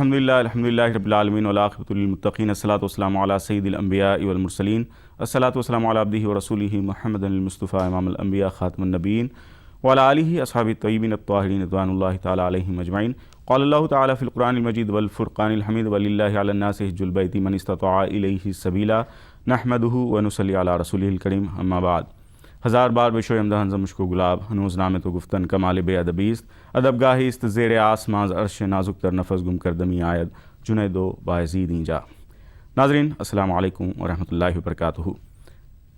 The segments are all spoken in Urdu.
الحمدللہ رب العالمین والعاقبۃ للمتقین الصلاۃ والسلام علی سید الانبیاء والمرسلین الصلاۃ والسلام علی عبدہ ورسولہ محمد المصطفیٰ امام الانبیاء خاتم النبیین وعلی آلہ اصحابہ الطیبین الطاہرین رضوان اللہ تعالی علیہم اجمعین. قال اللہ تعالی فی القرآن المجید والفرقان الحمید وللہ علی الناس حج البیت من استطاع الیہ سبیلا نحمدہ ونصلی علی رسولہ الکریم. اما بعد. ہزار بار بشو امدہ ہنزم مشکو گلاب ہنوز نام تو گفتن کمال بے ادبیست ادب گاہی است زیر آسماز عرش نازک تر نفس گم کردمی آید جنید و بایزید اینجا. ناظرین السلام علیکم ورحمۃ اللہ وبرکاتہ.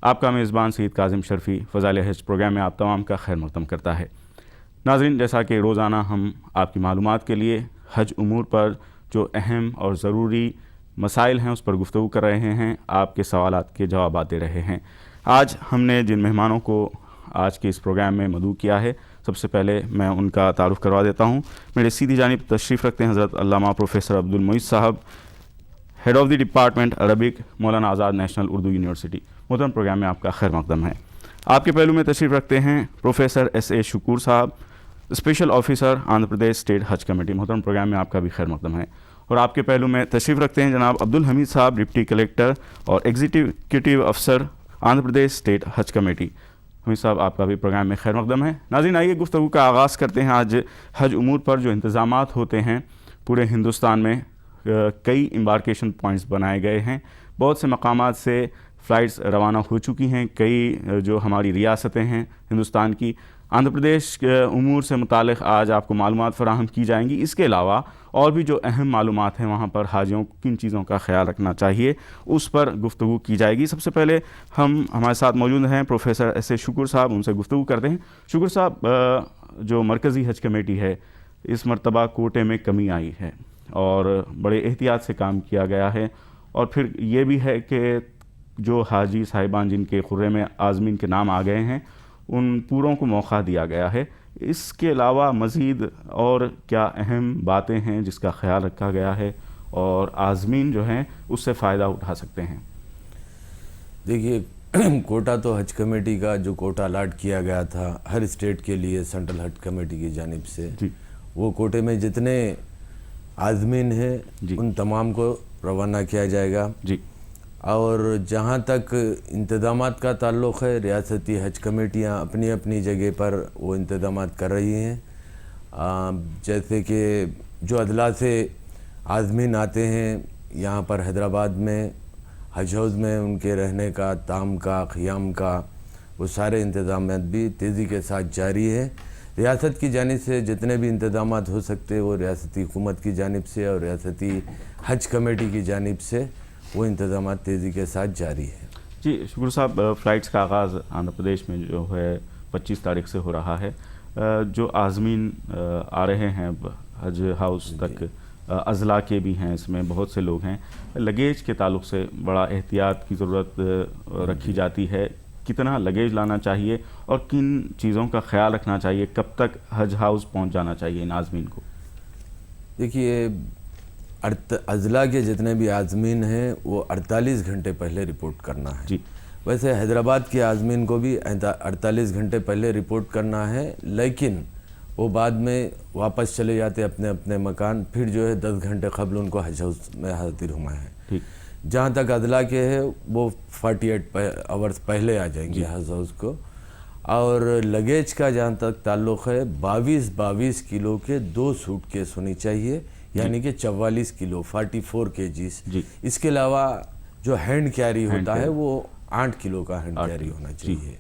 آپ کا میزبان سید کاظم شرفی فضائل حج پروگرام میں آپ تمام کا خیر مقدم کرتا ہے. ناظرین، جیسا کہ روزانہ ہم آپ کی معلومات کے لیے حج امور پر جو اہم اور ضروری مسائل ہیں اس پر گفتگو کر رہے ہیں، آپ کے سوالات کے جوابات دے رہے ہیں. آج ہم نے جن مہمانوں کو آج کے اس پروگرام میں مدعو کیا ہے، سب سے پہلے میں ان کا تعارف کروا دیتا ہوں. میرے سیدھی جانب تشریف رکھتے ہیں حضرت علامہ پروفیسر عبد المعید صاحب، head of the department Arabic, Maulana Azad National Urdu University. محترم، پروگرام میں آپ کا خیر مقدم ہے. آپ کے پہلو میں تشریف رکھتے ہیں پروفیسر ایس اے شکور صاحب، special officer Andhra Pradesh state حج کمیٹی. محترم، پروگرام میں آپ کا بھی خیر مقدم ہے. اور آپ کے پہلو میں تشریف رکھتے ہیں جناب عبد الحمید صاحب، ڈپٹی کلیکٹر اور ایگزیکٹو افسر آندھرا پردیش اسٹیٹ حج کمیٹی. حمید صاحب، آپ کا بھی پروگرام میں خیر مقدم ہے. ناظرین، آئیے گفتگو کا آغاز کرتے ہیں. آج حج امور پر جو انتظامات ہوتے ہیں پورے ہندوستان میں کئی امبارکیشن پوائنٹس بنائے گئے ہیں. بہت سے مقامات سے فلائٹس روانہ ہو چکی ہیں. کئی جو ہماری ریاستیں ہیں ہندوستان کی، آندھرا پردیش کے امور سے متعلق آج آپ کو معلومات فراہم کی جائیں گی. اس کے علاوہ اور بھی جو اہم معلومات ہیں وہاں پر حاجیوں کو کن چیزوں کا خیال رکھنا چاہیے اس پر گفتگو کی جائے گی. سب سے پہلے ہمارے ساتھ موجود ہیں پروفیسر ایس اے شکور صاحب، ان سے گفتگو کرتے ہیں. شکور صاحب، جو مرکزی حج کمیٹی ہے اس مرتبہ کوٹے میں کمی آئی ہے اور بڑے احتیاط سے کام کیا گیا ہے، اور پھر یہ بھی ہے کہ جو حاجی صاحبان جن کے خرے میں عازمین کے نام آ گئے ہیں ان پوروں کو موقع دیا گیا ہے. اس کے علاوہ مزید اور کیا اہم باتیں ہیں جس کا خیال رکھا گیا ہے اور عازمین جو ہیں اس سے فائدہ اٹھا سکتے ہیں؟ دیکھیے، کوٹا تو حج کمیٹی کا جو کوٹا الاٹ کیا گیا تھا ہر اسٹیٹ کے لیے سینٹرل حج کمیٹی کی جانب سے، وہ کوٹے میں جتنے عازمین ہیں ان تمام کو روانہ کیا جائے گا. اور جہاں تک انتظامات کا تعلق ہے، ریاستی حج کمیٹیاں اپنی اپنی جگہ پر وہ انتظامات کر رہی ہیں. جیسے کہ جو اضلاع سے عازمین آتے ہیں یہاں پر حیدرآباد میں حج ہاؤس میں ان کے رہنے کا، طعام کا، قیام کا، وہ سارے انتظامات بھی تیزی کے ساتھ جاری ہیں. ریاست کی جانب سے جتنے بھی انتظامات ہو سکتے وہ ریاستی حکومت کی جانب سے اور ریاستی حج کمیٹی کی جانب سے وہ انتظامات تیزی کے ساتھ جاری ہیں. جی شکور صاحب، فلائٹس کا آغاز آندھرا پردیش میں جو ہے 25 تاریخ سے ہو رہا ہے. جو عازمین آ رہے ہیں حج ہاؤس تک، اضلاع کے بھی ہیں، اس میں بہت سے لوگ ہیں. لگیج کے تعلق سے بڑا احتیاط کی ضرورت رکھی جاتی ہے. کتنا لگیج لانا چاہیے اور کن چیزوں کا خیال رکھنا چاہیے؟ کب تک حج ہاؤس پہنچ جانا چاہیے ان عازمین کو؟ دیکھیے، اضلاع کے جتنے بھی عازمین ہیں وہ 48 گھنٹے پہلے رپورٹ کرنا ہے. ویسے حیدرآباد کے عازمین کو بھی 48 گھنٹے پہلے رپورٹ کرنا ہے، لیکن وہ بعد میں واپس چلے جاتے اپنے اپنے مکان، پھر جو ہے 10 گھنٹے قبل ان کو حج ہاؤس میں حاضر ہونا ہے. جہاں تک اضلاع کے ہے وہ 48 آورز پہلے آ جائیں گے حج ہاؤس کو. اور لگیج کا جہاں تک تعلق ہے 22 کلو کے 2 سوٹ کیس ہونی چاہیے، یعنی کہ 44 کلو 44 kgs. اس کے علاوہ جو ہینڈ کیری ہوتا ہے وہ 8 کلو کا ہینڈ کیری ہونا چاہیے.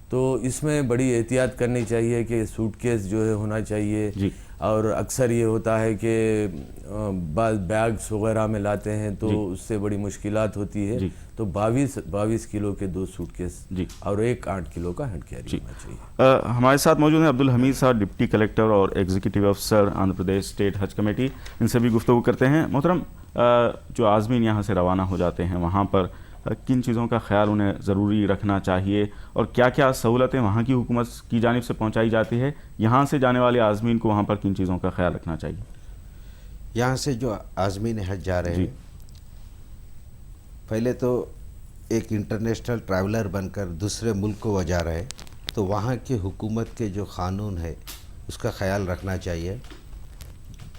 تو اس میں بڑی احتیاط کرنی چاہیے کہ سوٹ کیس جو ہے ہونا چاہیے. اور اکثر یہ ہوتا ہے کہ بعض بیگس وغیرہ میں لاتے ہیں تو اس سے بڑی مشکلات ہوتی ہے. تو 22 کلو کے 2 سوٹ کیس اور ایک 8 کلو کا ہینڈ کیری ہونا چاہیے. ہمارے ساتھ موجود ہیں عبد الحمید صاحب، ڈپٹی کلیکٹر اور ایگزیکٹو افسر آندھرا پردیش اسٹیٹ حج کمیٹی. ان سے بھی گفتگو کرتے ہیں. محترم، جو عازمین یہاں سے روانہ ہو جاتے ہیں وہاں پر کن چیزوں کا خیال انہیں ضروری رکھنا چاہیے اور کیا کیا سہولتیں وہاں کی حکومت کی جانب سے پہنچائی جاتی ہے؟ یہاں سے جانے والے عازمین کو وہاں پر کن چیزوں کا خیال رکھنا چاہیے؟ یہاں سے جو عازمین حج جا رہے ہیں، پہلے تو ایک انٹرنیشنل ٹریولر بن کر دوسرے ملک کو وہ جا رہے ہیں، تو وہاں کی حکومت کے جو قانون ہے اس کا خیال رکھنا چاہیے.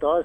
10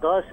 10,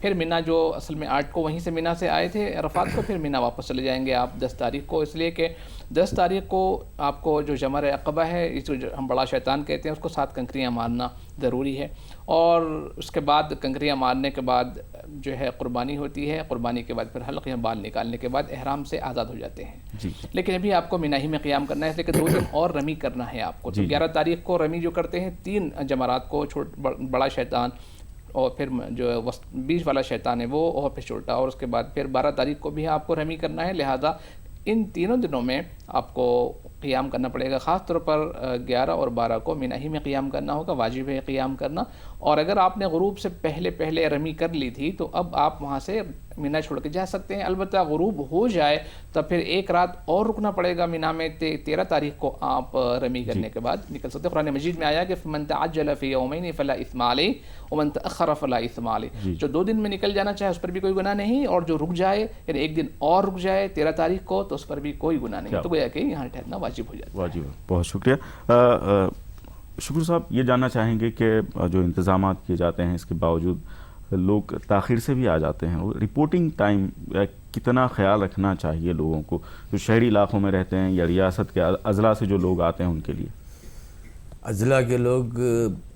پھر مینا جو اصل میں 8 کو وہیں سے مینا سے آئے تھے عرفات کو، پھر مینا واپس چلے جائیں گے آپ 10 تاریخ کو، اس لیے کہ 10 تاریخ کو آپ کو جو جمر عقبہ ہے، اس جو ہم بڑا شیطان کہتے ہیں، اس کو 7 کنکریاں مارنا ضروری ہے، اور اس کے بعد کنکریاں مارنے کے بعد جو ہے قربانی ہوتی ہے، قربانی کے بعد پھر حلق یا بال نکالنے کے بعد احرام سے آزاد ہو جاتے ہیں۔ لیکن ابھی آپ کو مینا ہی میں قیام کرنا ہے، اس لیے کہ 2 دن اور رمی کرنا ہے آپ کو۔ تو 11 تاریخ کو رمی جو کرتے ہیں 3 جمرات کو، بڑا شیطان اور پھر جو بیچ والا شیطان ہے وہ، اور پھر چھوٹا، اور اس کے بعد پھر 12 تاریخ کو بھی آپ کو رمی کرنا ہے، لہذا ان تینوں دنوں میں آپ کو قیام کرنا پڑے گا۔ خاص طور پر 11 اور 12 کو مینا ہی میں قیام کرنا ہوگا، واجب ہے قیام کرنا۔ اور اگر آپ نے غروب سے پہلے رمی کر لی تھی تو اب آپ وہاں سے مینا چھوڑ کے جا سکتے ہیں، البتہ غروب ہو جائے تو پھر 1 رات اور رکنا پڑے گا مینا میں۔ 13 تاریخ کو آپ رمی کرنے کے بعد نکل سکتے ہیں۔ قرآن مجید میں آیا کہ فمن تعجل فی یومین فلا اثم علیہ ومن تأخر فلا اثم علیہ، جو 2 دن میں نکل جانا چاہے اس پر بھی کوئی گناہ نہیں، اور جو رک جائے یعنی 1 دن اور رک جائے 13 تاریخ کو تو اس پر بھی کوئی گناہ نہیں، تو گویا کہ یہاں ٹھہرنا واجب ہو جاتا ہے۔ واجب ہے۔ بہت شکریہ شکر صاحب، یہ جاننا چاہیں گے کہ جو انتظامات کیے جاتے ہیں اس کے باوجود لوگ تاخیر سے بھی آ جاتے ہیں، رپورٹنگ ٹائم کتنا خیال رکھنا چاہیے لوگوں کو جو شہری علاقوں میں رہتے ہیں یا ریاست کے اضلاع سے جو لوگ آتے ہیں ان کے لیے؟ اضلاع کے لوگ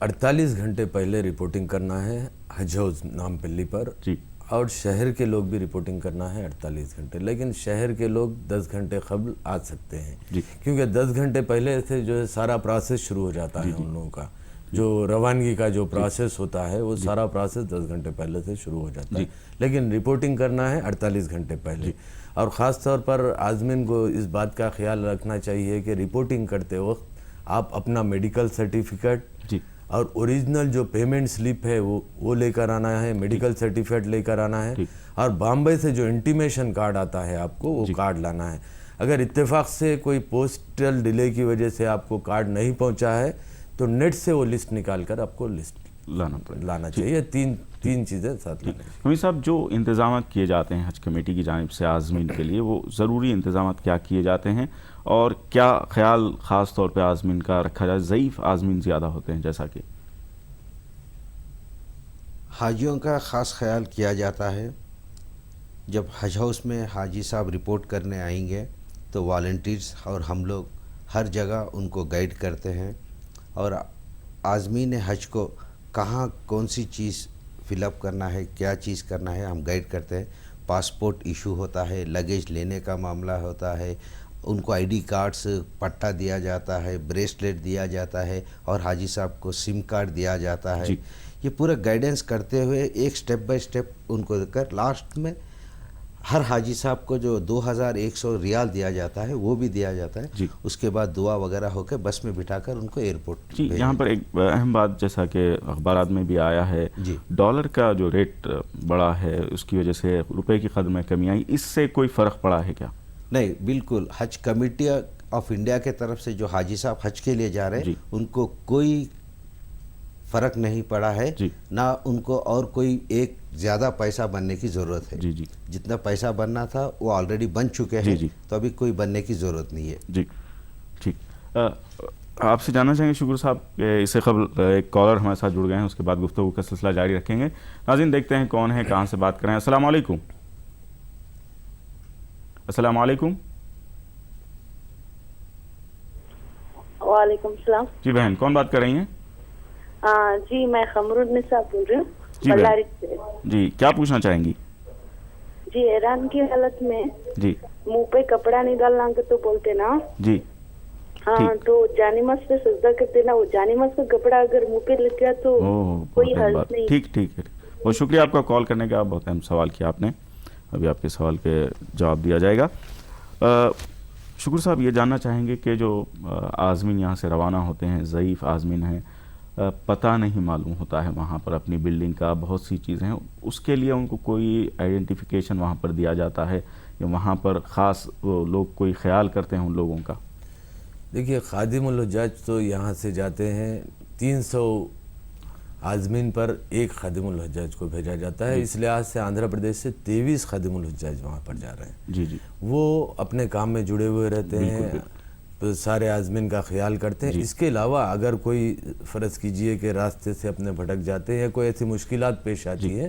48 گھنٹے پہلے رپورٹنگ کرنا ہے حج ہاؤس نام پلی پر، جی، اور شہر کے لوگ بھی رپورٹنگ کرنا ہے 48 گھنٹے، لیکن شہر کے لوگ 10 گھنٹے قبل آ سکتے ہیں، کیونکہ 10 گھنٹے پہلے سے جو ہے سارا پروسیس شروع ہو جاتا ہے ان لوگوں کا، جو روانگی کا جو پروسیس ہوتا ہے وہ سارا پروسیس 10 گھنٹے پہلے سے شروع ہو جاتا ہے، لیکن رپورٹنگ کرنا ہے 48 گھنٹے پہلے۔ اور خاص طور پر عازمین کو اس بات کا خیال رکھنا چاہیے کہ رپورٹنگ کرتے وقت آپ اپنا میڈیکل سرٹیفکیٹ اور اوریجنل جو پیمنٹ سلپ ہے وہ لے کر آنا ہے، میڈیکل سرٹیفکیٹ لے کر آنا ہے، اور بامبے سے جو انٹیمیشن کارڈ آتا ہے آپ کو وہ کارڈ لانا ہے۔ اگر اتفاق سے کوئی پوسٹل ڈیلے کی وجہ سے آپ کو کارڈ نہیں پہنچا ہے تو نیٹ سے وہ لسٹ نکال کر آپ کو لسٹ لانا چاہیے۔ تین چیزیں ساتھ لانا چاہیے۔ حمید صاحب، جو انتظامات کیے جاتے ہیں حج کمیٹی کی جانب سے عازمین کے لیے، وہ ضروری انتظامات کیا کیے جاتے ہیں اور کیا خیال خاص طور پہ عازمین کا رکھا جائے؟ ضعیف عازمین زیادہ ہوتے ہیں جیسا کہ حاجیوں کا خاص خیال کیا جاتا ہے۔ جب حج ہاؤس میں حاجی صاحب رپورٹ کرنے آئیں گے تو والنٹیرز اور ہم لوگ ہر جگہ ان کو گائیڈ کرتے ہیں، اور عازمین حج کو کہاں کون سی چیز فل اپ کرنا ہے، کیا چیز کرنا ہے، ہم گائیڈ کرتے ہیں۔ پاسپورٹ ایشو ہوتا ہے، لگیج لینے کا معاملہ ہوتا ہے، ان کو آئی ڈی کارڈز پٹا دیا جاتا ہے، بریسلیٹ دیا جاتا ہے، اور حاجی صاحب کو سم کارڈ دیا جاتا ہے۔ یہ پورا گائیڈنس کرتے ہوئے ایک سٹیپ بائی سٹیپ ان کو کر لاسٹ میں ہر حاجی صاحب کو جو 2100 ریال دیا جاتا ہے وہ بھی دیا جاتا ہے۔ اس کے بعد دعا وغیرہ ہو کے بس میں بٹھا کر ان کو ایئرپورٹ۔ یہاں پر ایک اہم بات، جیسا کہ اخبارات میں بھی آیا ہے، ڈالر کا جو ریٹ بڑا ہے اس کی وجہ سے روپے کی قدر میں کمی آئی، اس سے کوئی فرق پڑا ہے کیا؟ نہیں، بالکل حج کمیٹی آف انڈیا کے طرف سے جو حاجی صاحب حج کے لیے جا رہے ہیں ان کو کوئی فرق نہیں پڑا ہے، نہ ان کو اور کوئی ایک زیادہ پیسہ بننے کی ضرورت ہے۔ جتنا پیسہ بننا تھا وہ آلریڈی بن چکے ہیں، تو ابھی کوئی بننے کی ضرورت نہیں ہے۔ جی ٹھیک، آپ سے جاننا چاہیں گے شکر صاحب کہ اس سے قبل ایک کالر ہمارے ساتھ جڑ گئے ہیں، اس کے بعد گفتگو کا سلسلہ جاری رکھیں گے۔ ناظرین دیکھتے ہیں کون ہے، کہاں سے بات کر رہے ہیں۔ السلام علیکم۔ السلام علیکم۔ وعلیکم السلام۔ جی بہن، کون بات کر رہی ہیں؟ جی میں خمرالنساء بول رہی ہوں۔ جی بہن، جی کیا پوچھنا چاہیں گی؟ جی ایران کی حالت میں جی منہ پہ کپڑا نہیں ڈالنا تو بولتے نا، جی ہاں، تو جانماز پہ سجدہ کرتے نا، وہ جانماز کا کپڑا اگر منہ پہ لگ گیا تو کوئی حرج نہیں۔ ٹھیک ہے، بہت شکریہ آپ کا کال کرنے کا، بہت اہم سوال کیا آپ نے، ابھی آپ کے سوال کے جواب دیا جائے گا۔ شکر صاحب، یہ جاننا چاہیں گے کہ جو عازمین یہاں سے روانہ ہوتے ہیں، ضعیف عازمین ہیں، پتہ نہیں معلوم ہوتا ہے وہاں پر اپنی بلڈنگ کا، بہت سی چیزیں ہیں، اس کے لیے ان کو کوئی آئیڈینٹیفیکیشن وہاں پر دیا جاتا ہے یا وہاں پر خاص وہ لوگ کوئی خیال کرتے ہیں ان لوگوں کا؟ دیکھیے، خادم الحجاج تو یہاں سے جاتے ہیں، 300 عازمین پر ایک خادم الحجاج کو بھیجا جاتا ہے، اس لحاظ سے آندھرا پردیش سے 23 خادم الحجاج وہاں پر جا رہے ہیں۔ جی وہ اپنے کام میں جڑے ہوئے رہتے ہیں، سارے عازمین کا خیال کرتے ہیں۔ اس کے علاوہ اگر کوئی فرض کیجئے کہ راستے سے اپنے بھٹک جاتے ہیں یا کوئی ایسی مشکلات پیش آتی ہیں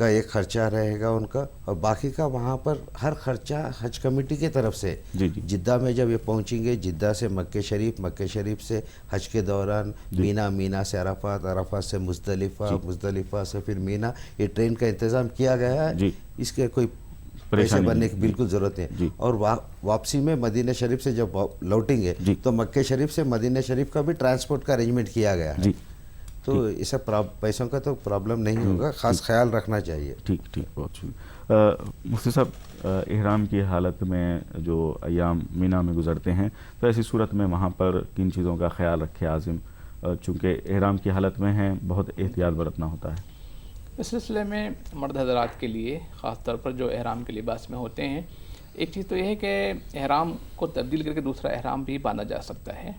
کا ایک خرچہ رہے گا ان کا، اور باقی کا وہاں پر ہر خرچہ حج کمیٹی کی طرف سے. جدہ میں جب یہ پہنچیں گے، جدہ سے مکہ شریف سے حج کے دوران مینا سے عرفات، عرفات سے مزدلفہ سے پھر مینا، یہ ٹرین کا انتظام کیا گیا ہے. اس کے کوئی پیسے بننے کی بالکل ضرورت نہیں. اور واپسی میں مدینہ شریف سے جب لوٹیں گے تو مکہ شریف سے مدینہ شریف کا بھی ٹرانسپورٹ کا ارینجمنٹ کیا گیا ہے. تو اسے پیسوں کا تو پرابلم نہیں ہوگا، خاص خیال رکھنا چاہیے. ٹھیک، بہت شکریہ. مفتی صاحب، احرام کی حالت میں جو ایام مینا میں گزرتے ہیں، تو ایسی صورت میں وہاں پر کن چیزوں کا خیال رکھے عازم، چونکہ احرام کی حالت میں ہیں، بہت احتیاط برتنا ہوتا ہے؟ اس سلسلے میں مرد حضرات کے لیے خاص طور پر جو احرام کے لباس میں ہوتے ہیں، ایک چیز تو یہ ہے کہ احرام کو تبدیل کر کے دوسرا احرام بھی باندھا جا سکتا ہے.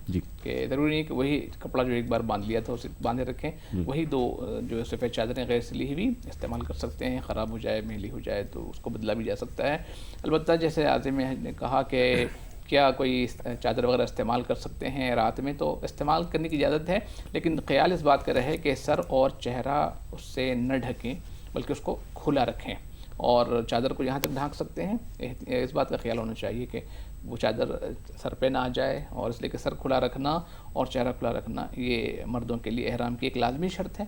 کہ ضروری نہیں کہ وہی کپڑا جو ایک بار باندھ لیا تھا اسے باندھے رکھیں، وہی دو جو سفید چادریں غیر سلی ہوئی استعمال کر سکتے ہیں. خراب ہو جائے، میلی ہو جائے تو اس کو بدلا بھی جا سکتا ہے. البتہ جیسے عازم نے کہا کہ کیا کوئی چادر وغیرہ استعمال کر سکتے ہیں رات میں، تو استعمال کرنے کی اجازت ہے، لیکن خیال اس بات کا رہے کہ سر اور چہرہ اس سے نہ ڈھکیں، بلکہ اس کو کھلا رکھیں. اور چادر کو یہاں تک ڈھانک سکتے ہیں. اس بات کا خیال ہونا چاہیے کہ وہ چادر سر پہ نہ آ جائے، اور اس لیے کہ سر کھلا رکھنا اور چہرہ کھلا رکھنا یہ مردوں کے لیے احرام کی ایک لازمی شرط ہے،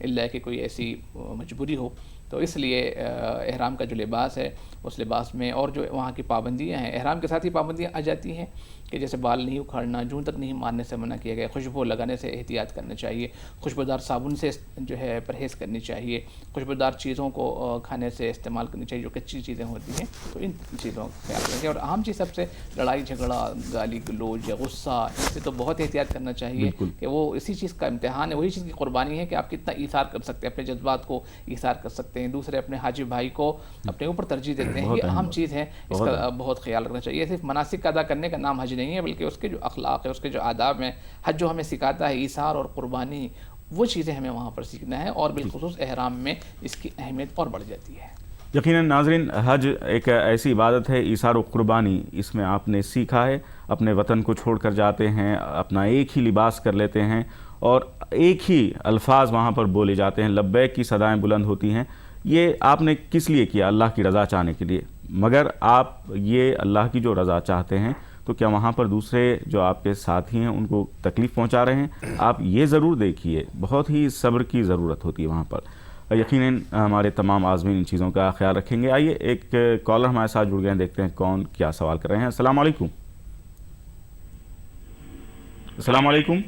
الا کہ کوئی ایسی مجبوری ہو. تو اس لیے احرام کا جو لباس ہے اس لباس میں، اور جو وہاں کی پابندیاں ہیں، احرام کے ساتھ ہی پابندیاں آ جاتی ہیں کہ جیسے بال نہیں اکھاڑنا، جون تک نہیں مارنے سے منع کیا گیا، خوشبو لگانے سے احتیاط کرنا چاہیے، خوشبودار صابن سے جو ہے پرہیز کرنی چاہیے، خوشبودار چیزوں کو کھانے سے استعمال کرنی چاہیے جو کچی چیزیں ہوتی ہیں. تو ان چیزوں کا خیال رکھیں. اور اہم چیز سب سے لڑائی جھگڑا، گالی گلوچ یا غصہ، اس سے تو بہت احتیاط کرنا چاہیے کہ وہ اسی چیز کا امتحان ہے، وہی چیز کی قربانی ہے کہ آپ کتنا ایثار کر سکتے ہیں، اپنے جذبات کو ایثار کر سکتے ہیں، دوسرے اپنے حاجی بھائی کو اپنے اوپر ترجیح دیتے ہیں. یہ اہم چیز ہے، اس کا بہت خیال رکھنا چاہیے. صرف مناسک ادا کرنے کا نام حج نہیں ہے، بلکہ اس کے جو اخلاق ہے، اس کے جو آداب ہیں، حج جو ہمیں سکھاتا ہے ایثار اور قربانی، وہ چیزیں ہمیں وہاں پر سیکھنا ہے. اور بالخصوص احرام میں اس کی اہمیت اور بڑھ جاتی ہے. یقیناً ناظرین، حج ایک ایسی عبادت ہے، ایثار و قربانی اس میں آپ نے سیکھا ہے. اپنے وطن کو چھوڑ کر جاتے ہیں، اپنا ایک ہی لباس کر لیتے ہیں، اور ایک ہی الفاظ وہاں پر بولے جاتے ہیں، لبیک کی صدائیں بلند ہوتی ہیں. یہ آپ نے کس لیے کیا؟ اللہ کی رضا چاہنے کے لیے. مگر آپ یہ اللہ کی جو رضا چاہتے ہیں، تو کیا وہاں پر دوسرے جو آپ کے ساتھی ہیں ان کو تکلیف پہنچا رہے ہیں؟ آپ یہ ضرور دیکھیے، بہت ہی صبر کی ضرورت ہوتی ہے وہاں پر. یقیناً ہمارے تمام عازمین ان چیزوں کا خیال رکھیں گے. آئیے ایک کالر ہمارے ساتھ جڑ گئے ہیں، دیکھتے ہیں کون کیا سوال کر رہے ہیں. السلام علیکم. السلام علیکم.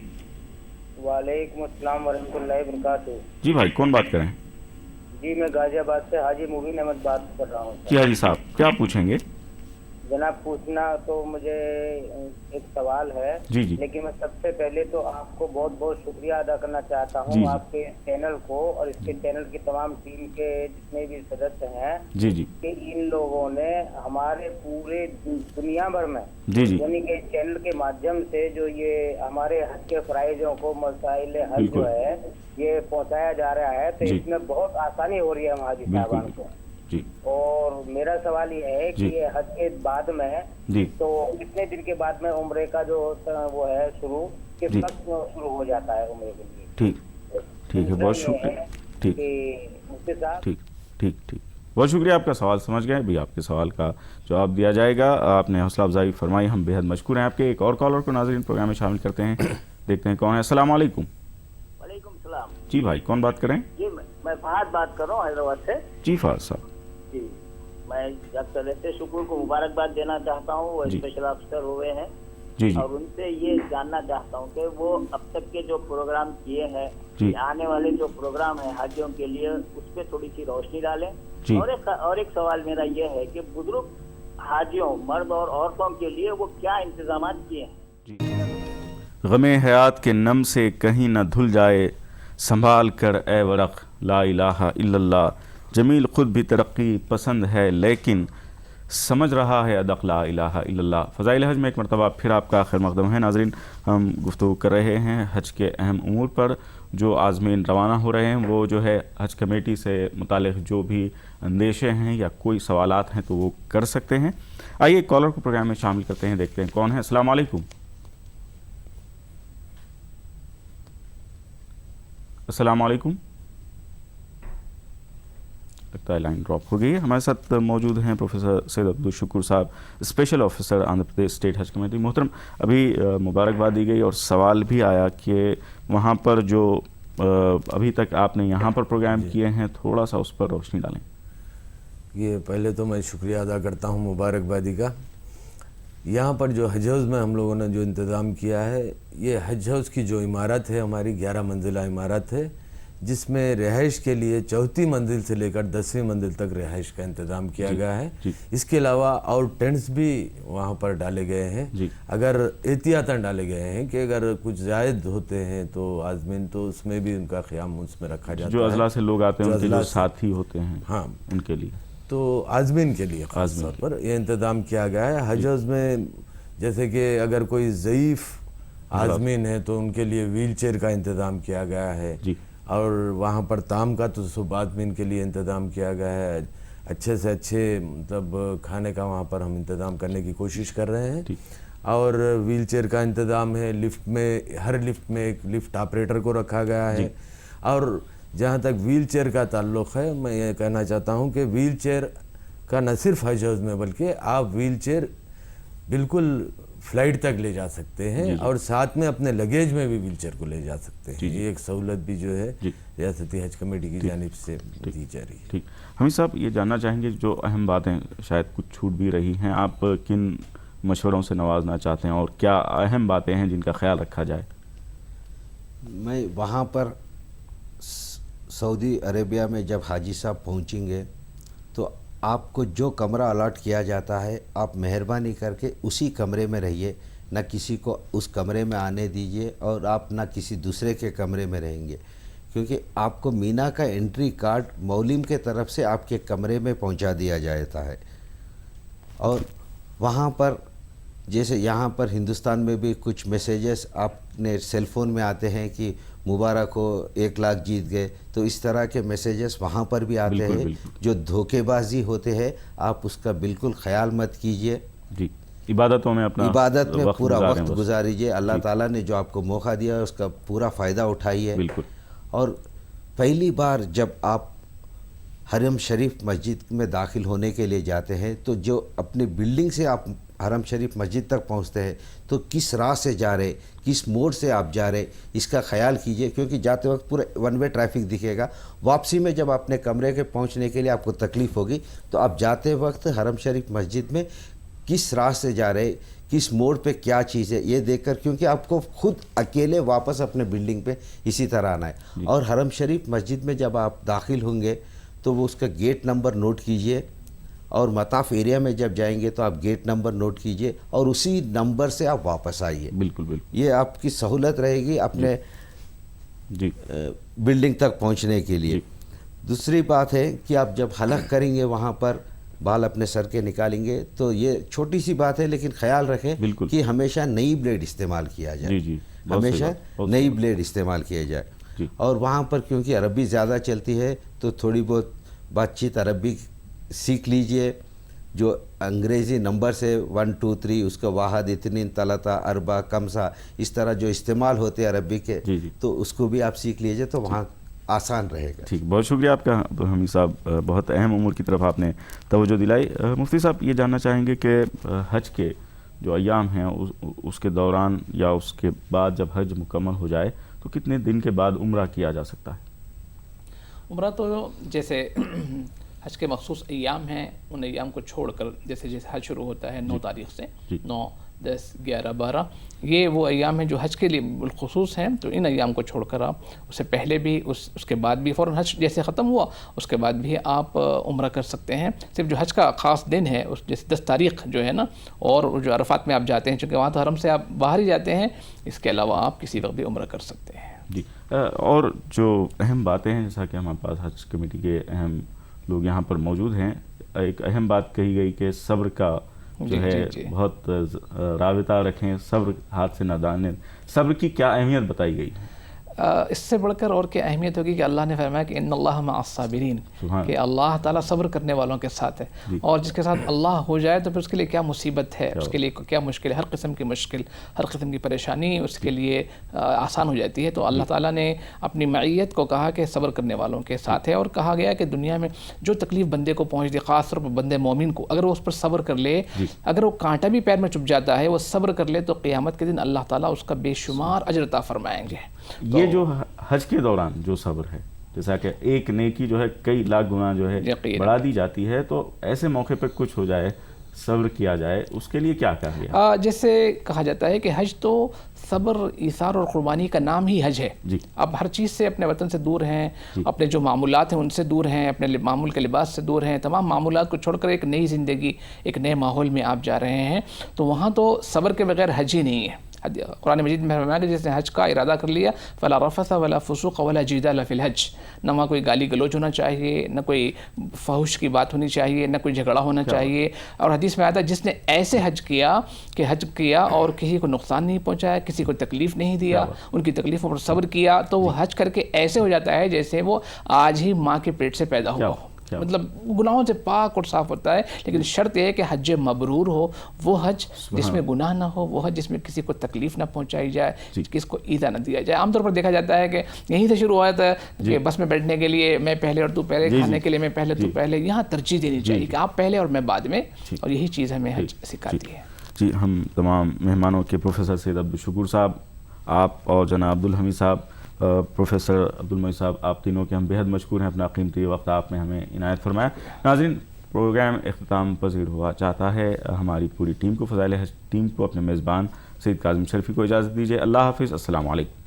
وعلیکم السلام ورحمۃ اللہ وبرکاتہ. جی بھائی، کون بات کریں؟ جی میں غازی آباد سے حاجی مبین احمد بات کر رہا ہوں. جی حاجی صاحب، کیا پوچھیں گے؟ جناب پوچھنا تو مجھے ایک سوال ہے. جی. لیکن میں سب سے پہلے تو آپ کو بہت بہت شکریہ ادا کرنا چاہتا ہوں، آپ کے چینل کو اور اس کے چینل کی تمام ٹیم کے جتنے بھی سدسیہ ہیں. جی. کہ ان لوگوں نے ہمارے پورے دنیا بھر میں یعنی کہ چینل کے مادھیم سے جو یہ ہمارے حج کے فرائضوں کو، مسائل حج جو ہے یہ پہنچایا جا رہا ہے، تو اس میں بہت آسانی ہو رہی ہے ہم حاجی صاحبان کو. اور میرا سوال یہ ہے کہ یہ حج کے بعد میں تو کتنے دن کے بعد میں عمرے کا جو وہ ہے شروع کس وقت شروع ہو جاتا ہے عمرے کے لیے؟ ٹھیک ہے، بہت شکریہ. ٹھیک بہت شکریہ. آپ کا سوال سمجھ گئے بھی، آپ کے سوال کا جواب دیا جائے گا. آپ نے حوصلہ افزائی فرمائی، ہم بے حد مشکور ہیں آپ کے. ایک اور کالر کو ناظرین پروگرام میں شامل کرتے ہیں، دیکھتے ہیں کون ہے. السلام علیکم. وعلیکم السلام. جی بھائی، کون بات کریں؟ جی میں فہد بات کر رہا ہوں حیدرآباد سے. جی فہد صاحب. جی میں ڈاکٹر رہتے شکور کو مبارکباد دینا چاہتا ہوں، وہ اسپیشل آفیسر ہوئے ہیں. اور ان سے یہ جاننا چاہتا ہوں کہ وہ اب تک کے جو پروگرام کیے ہیں، آنے والے جو پروگرام ہیں حاجیوں کے لیے، اس پہ تھوڑی سی روشنی ڈالیں. اور ایک سوال میرا یہ ہے کہ بزرگ حاجیوں مرد اور عورتوں کے لیے وہ کیا انتظامات کیے ہیں؟ غم حیات کے نم سے کہیں نہ دھل جائے، سنبھال کر اے ورق لا الہ الا اللہ. جمیل خود بھی ترقی پسند ہے، لیکن سمجھ رہا ہے ادق لا الہ الا اللہ. فضائل حج میں ایک مرتبہ پھر آپ کا خیر مقدم ہے. ناظرین، ہم گفتگو کر رہے ہیں حج کے اہم امور پر. جو عازمین روانہ ہو رہے ہیں وہ جو ہے حج کمیٹی سے متعلق جو بھی اندیشے ہیں یا کوئی سوالات ہیں تو وہ کر سکتے ہیں. آئیے ایک کالر کو پروگرام میں شامل کرتے ہیں، دیکھتے ہیں کون ہے. السلام علیکم. السلام علیکم. لگتا ہے لائن ڈراپ ہو گئی ہے. ہمارے ساتھ موجود ہیں پروفیسر سید عبدالشکور صاحب, special officer Andhra Pradesh state حج کمیٹی. محترم, ابھی مبارکباد دی گئی اور سوال بھی آیا کہ وہاں پر جو ابھی تک آپ نے یہاں پر پروگرام کیے ہیں, تھوڑا سا اس پر روشنی ڈالیں. یہ پہلے تو میں شکریہ ادا کرتا ہوں مبارکبادی کا. یہاں پر جو حج ہاؤس میں ہم لوگوں نے جو انتظام کیا ہے, یہ حج ہاؤس کی جو عمارت ہے ہماری 11 منزلہ عمارت ہے, جس میں رہائش کے لیے 4تھی منزل سے لے کر 10ویں منزل تک رہائش کا انتظام کیا گیا ہے. اس کے علاوہ اور ٹینٹس بھی وہاں پر ڈالے گئے ہیں, اگر احتیاطاً ڈالے گئے ہیں کہ اگر کچھ زائد ہوتے ہیں تو عازمین تو اس میں بھی ان کا قیام اس میں رکھا جاتا ہے. جو اضلاع سے لوگ آتے ہیں, ان کے جو ساتھی ہوتے ہیں, ہاں, ان کے لیے تو عازمین کے لیے خاص طور پر یہ انتظام کیا گیا ہے. حج ہاؤس میں جیسے کہ اگر کوئی ضعیف عازمین ہے تو ان کے لیے ویل چیئر کا انتظام کیا گیا ہے, اور وہاں پر طعام کا تو سب عازمین کے لیے انتظام کیا گیا ہے. اچھے سے اچھے مطلب کھانے کا وہاں پر ہم انتظام کرنے کی کوشش کر رہے ہیں. اور ویل چیئر کا انتظام ہے. لفٹ میں, ہر لفٹ میں ایک لفٹ آپریٹر کو رکھا گیا ہے. اور جہاں تک ویل چیئر کا تعلق ہے, میں یہ کہنا چاہتا ہوں کہ ویل چیئر کا نہ صرف حج ہاؤس میں بلکہ آپ ویل چیئر بالکل فلائٹ تک لے جا سکتے ہیں, اور ساتھ میں اپنے لگیج میں بھی ویل چیئر کو لے جا سکتے ہیں. یہ ایک سہولت بھی جو ہے ریاستی حج کمیٹی کی جانب سے دی جا رہی ہے. ٹھیک, حمید صاحب یہ جاننا چاہیں گے جو اہم باتیں شاید کچھ چھوٹ بھی رہی ہیں, آپ کن مشوروں سے نوازنا چاہتے ہیں اور کیا اہم باتیں ہیں جن کا خیال رکھا جائے؟ میں وہاں پر سعودی عربیہ میں جب حاجی صاحب پہنچیں گے تو آپ کو جو کمرہ الاٹ کیا جاتا ہے آپ مہربانی کر کے اسی کمرے میں رہیے, نہ کسی کو اس کمرے میں آنے دیجیے اور آپ نہ کسی دوسرے کے کمرے میں رہیں گے, کیونکہ آپ کو مینا کا انٹری کارڈ مولم کے طرف سے آپ کے کمرے میں پہنچا دیا جاتا ہے. اور وہاں پر جیسے یہاں پر ہندوستان میں بھی کچھ میسیجز آپ نے سیل فون میں آتے ہیں کہ مبارک ہو 1 لاکھ جیت گئے, تو اس طرح کے میسیجز وہاں پر بھی آتے ہیں جو دھوکے بازی ہوتے ہیں. آپ اس کا بالکل خیال مت کیجئے. عبادتوں میں اپنا عبادت میں پورا وقت گزاریے. اللہ تعالیٰ نے جو آپ کو موقع دیا ہے اس کا پورا فائدہ اٹھائیے. اور پہلی بار جب آپ حرم شریف مسجد میں داخل ہونے کے لیے جاتے ہیں تو جو اپنے بلڈنگ سے آپ حرم شریف مسجد تک پہنچتے ہیں تو کس راہ سے جا رہے, کس موڑ سے آپ جا رہے, اس کا خیال کیجئے, کیونکہ جاتے وقت پورا ون وے ٹریفک دکھے گا. واپسی میں جب اپنے کمرے کے پہنچنے کے لیے آپ کو تکلیف ہوگی تو آپ جاتے وقت حرم شریف مسجد میں کس راہ سے جا رہے, کس موڑ پہ کیا چیز ہے, یہ دیکھ کر, کیونکہ آپ کو خود اکیلے واپس اپنے بلڈنگ پہ اسی طرح آنا ہے. اور حرم شریف مسجد میں جب آپ داخل ہوں گے تو وہ اس کا گیٹ نمبر نوٹ کیجئے, اور مطاف ایریا میں جب جائیں گے تو آپ گیٹ نمبر نوٹ کیجئے اور اسی نمبر سے آپ واپس آئیے. بالکل یہ آپ کی سہولت رہے گی اپنے بلڈنگ تک پہنچنے کے لیے. دوسری بات ہے کہ آپ جب حلق کریں گے وہاں پر بال اپنے سر کے نکالیں گے تو یہ چھوٹی سی بات ہے, لیکن خیال رکھیں کہ ہمیشہ نئی بلیڈ استعمال کیا جائے. ہمیشہ نئی بلیڈ استعمال کیا جائے. اور وہاں پر کیونکہ عربی زیادہ چلتی ہے تو تھوڑی بہت بات چیت عربی سیکھ لیجئے. جو انگریزی نمبر سے 1 2 3 اس کا واحد اتنین تلتا اربع کمسا اس طرح جو استعمال ہوتے ہیں عربی کے, تو اس کو بھی آپ سیکھ لیجئے تو وہاں آسان رہے گا. ٹھیک, بہت شکریہ آپ کا حمید صاحب, بہت اہم امور کی طرف آپ نے توجہ دلائی. مفتی صاحب یہ جاننا چاہیں گے کہ حج کے جو ایام ہیں اس کے دوران یا اس کے بعد جب حج مکمل ہو جائے تو کتنے دن کے بعد عمرہ کیا جا سکتا ہے؟ عمرہ تو جیسے حج کے مخصوص ایام ہیں, ان ایام کو چھوڑ کر جیسے حج شروع ہوتا ہے 9 تاریخ سے, 9 10 11 12, یہ وہ ایام ہیں جو حج کے لیے بالخصوص ہیں. تو ان ایام کو چھوڑ کر آپ اس سے پہلے بھی اس کے بعد بھی فوراً حج جیسے ختم ہوا اس کے بعد بھی آپ عمرہ کر سکتے ہیں. صرف جو حج کا خاص دن ہے اس جیسے 10 تاریخ جو ہے نا, اور جو عرفات میں آپ جاتے ہیں, چونکہ وہاں تو حرم سے آپ باہر ہی جاتے ہیں, اس کے علاوہ آپ کسی وقت بھی عمرہ کر سکتے ہیں. جی, اور جو اہم باتیں ہیں جیسا کہ ہمارے پاس حج کمیٹی کے اہم لوگ یہاں پر موجود ہیں, ایک اہم بات کہی گئی کہ صبر کا جو ہے بہت رابطہ رکھیں, صبر ہاتھ سے نہ دانے. صبر کی کیا اہمیت بتائی گئی ہے؟ اس سے بڑھ کر اور کیا اہمیت ہوگی کہ اللہ نے فرمایا کہ ان اللہ مع الصابرین، کہ اللہ تعالیٰ صبر کرنے والوں کے ساتھ ہے، اور جس کے ساتھ اللہ ہو جائے تو پھر اس کے لیے کیا مصیبت ہے، اس کے لیے کیا مشکل ہے، ہر قسم کی مشکل، ہر قسم کی پریشانی اس کے لیے آسان ہو جاتی ہے۔ تو اللہ تعالیٰ نے اپنی معیت کو کہا کہ صبر کرنے والوں کے ساتھ ہے، اور کہا گیا کہ دنیا میں جو تکلیف بندے کو پہنچتی ہے، خاص طور پر بندے مومن کو، اگر وہ اس پر صبر کر لے، اگر وہ کانٹا بھی پیر میں چبھ جاتا ہے، وہ صبر کر لے، تو قیامت کے دن اللہ تعالیٰ اس کا بے شمار اجر عطا فرمائیں گے۔ یہ جو حج کے دوران جو صبر ہے، جیسا کہ ایک نیکی جو ہے کئی لاکھ گنا جو ہے بڑھا دی جاتی ہے، تو ایسے موقع پہ کچھ ہو جائے، صبر کیا جائے، اس کے لیے کیا کہا گیا؟ جیسے کہا جاتا ہے کہ حج تو صبر، ایثار اور قربانی کا نام ہی حج ہے۔ اب ہر چیز سے اپنے وطن سے دور ہیں، اپنے جو معمولات ہیں ان سے دور ہیں، اپنے معمول کے لباس سے دور ہیں، تمام معمولات کو چھوڑ کر ایک نئی زندگی، ایک نئے ماحول میں آپ جا رہے ہیں، تو وہاں تو صبر کے بغیر حج ہی نہیں ہے۔ قرآن مجید میں فرمایا کہ جس نے حج کا ارادہ کر لیا فلا رفث ولا فسوق ولا جدال فی الحج، نہ وہاں کوئی گالی گلوچ ہونا چاہیے، نہ کوئی فحش کی بات ہونی چاہیے، نہ کوئی جھگڑا ہونا چاہیے۔ اور حدیث میں آتا ہے جس نے ایسے حج کیا اور کسی کو نقصان نہیں پہنچایا، کسی کو تکلیف نہیں دیا، ان کی تکلیفوں پر صبر کیا، تو وہ حج کر کے ایسے ہو جاتا ہے جیسے وہ آج ہی ماں کے پیٹ سے پیدا ہوا ہو، مطلب گناہوں سے پاک اور صاف ہوتا ہے۔ لیکن شرط یہ ہے کہ حج مبرور ہو، وہ حج جس میں گناہ نہ ہو، وہ حج جس میں کسی کو تکلیف نہ پہنچائی جائے، کسی کو ایذا نہ دیا جائے۔ عام طور پر دیکھا جاتا ہے کہ یہیں سے شروع ہوا جاتا ہے کہ بس میں بیٹھنے کے لیے میں پہلے اور تو پہلے، کھانے کے لیے میں پہلے تو پہلے، یہاں ترجیح دینی چاہیے کہ آپ پہلے اور میں بعد میں، اور یہی چیز ہمیں حج سکھاتی ہے۔ جی، ہم تمام مہمانوں کے پروفیسر سید عبدالشکور صاحب، آپ اور جناب عبدالحمید صاحب، پروفیسر عبدالمعید صاحب، آپ تینوں کے ہم بے حد مشکور ہیں، اپنا قیمتی وقت آپ نے ہمیں عنایت فرمایا۔ ناظرین، پروگرام اختتام پذیر ہوا چاہتا ہے، ہماری پوری ٹیم کو، فضائل حج ٹیم کو، اپنے میزبان سید کاظم شرفی کو اجازت دیجیے۔ اللہ حافظ، السلام علیکم۔